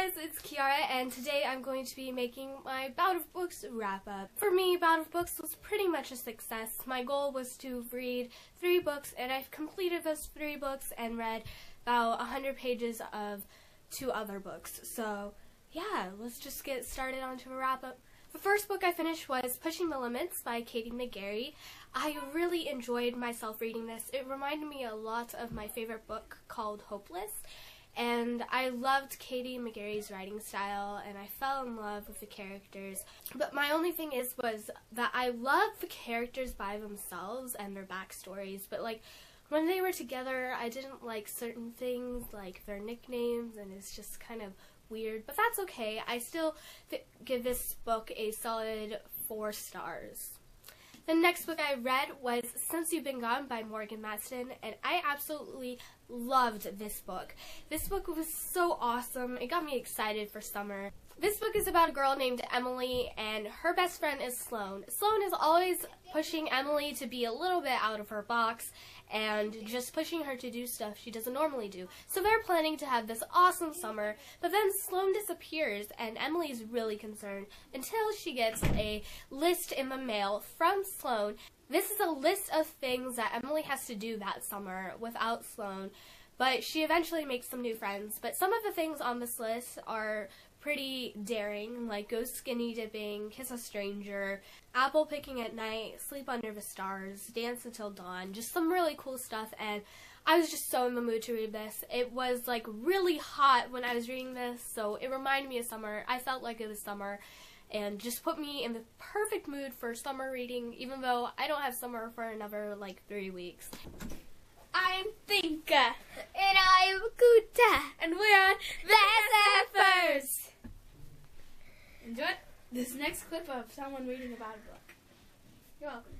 guys, it's Kiara, and today I'm going to be making my Bout of Books wrap-up. For me, Bout of Books was pretty much a success. My goal was to read 3 books, and I've completed those 3 books and read about 100 pages of 2 other books. So, yeah, let's just get started onto a wrap-up. The first book I finished was Pushing the Limits by Katie McGarry. I really enjoyed myself reading this. It reminded me a lot of my favorite book called Hopeless. And I loved Katie McGarry's writing style, and I fell in love with the characters. But my only thing was that I loved the characters by themselves and their backstories, but like when they were together, I didn't like certain things, like their nicknames, and it's just kind of weird. But that's okay. I still give this book a solid 4 stars. The next book I read was Since You've Been Gone by Morgan Maston, and I absolutely loved this book. This book was so awesome. It got me excited for summer. This book is about a girl named Emily, and her best friend is Sloane. Sloane is always pushing Emily to be a little bit out of her box and just pushing her to do stuff she doesn't normally do. So they're planning to have this awesome summer, but then Sloane disappears, and Emily's really concerned until she gets a list in the mail from Sloane. This is a list of things that Emily has to do that summer without Sloane, but she eventually makes some new friends. But some of the things on this list are pretty daring, like go skinny dipping, kiss a stranger, apple picking at night, sleep under the stars, dance until dawn, just some really cool stuff. And I was just so in the mood to read this. It was like really hot when I was reading this, so it reminded me of summer. I felt like it was summer and just put me in the perfect mood for summer reading, even though I don't have summer for another like 3 weeks. I'm Finka. And I'm Kuta. And we're on the Surfers. Enjoy this next clip of someone reading about a book. You're welcome.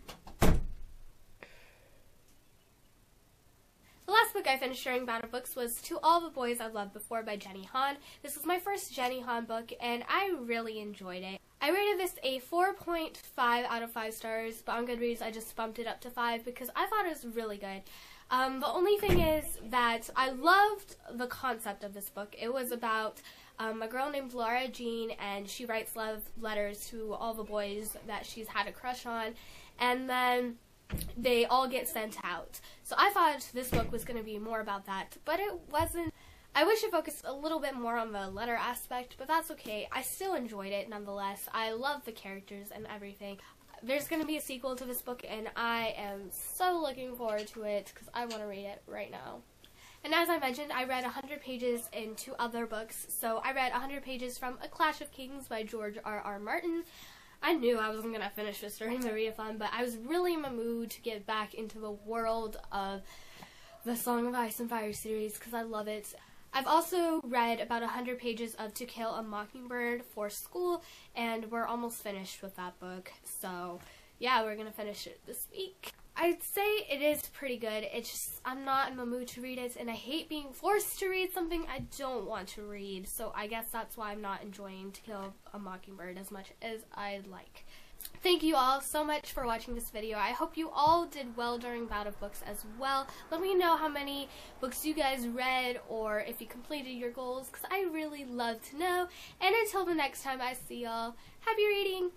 The last book I finished during Bout of Books was To All the Boys I've Loved Before by Jenny Han. This was my first Jenny Han book, and I really enjoyed it. I rated this a 4.5 out of 5 stars, but on Goodreads I just bumped it up to 5 because I thought it was really good. The only thing is that I loved the concept of this book. It was about a girl named Laura Jean, and she writes love letters to all the boys that she's had a crush on, and then they all get sent out. So I thought this book was going to be more about that, but it wasn't. I wish it focused a little bit more on the letter aspect, but that's okay. I still enjoyed it nonetheless. I love the characters and everything. There's going to be a sequel to this book, and I am so looking forward to it because I want to read it right now. And as I mentioned, I read 100 pages in 2 other books. So I read 100 pages from A Clash of Kings by George R.R. Martin. I knew I wasn't going to finish this during the readathon, but I was really in the mood to get back into the world of the Song of Ice and Fire series because I love it. I've also read about 100 pages of To Kill a Mockingbird for school, and we're almost finished with that book. So, yeah, we're going to finish it this week. I'd say it is pretty good. It's just I'm not in the mood to read it, and I hate being forced to read something I don't want to read. So I guess that's why I'm not enjoying To Kill a Mockingbird as much as I'd like. Thank you all so much for watching this video. I hope you all did well during Bout of Books as well. Let me know how many books you guys read or if you completed your goals, because I really love to know. And until the next time I see y'all, happy reading!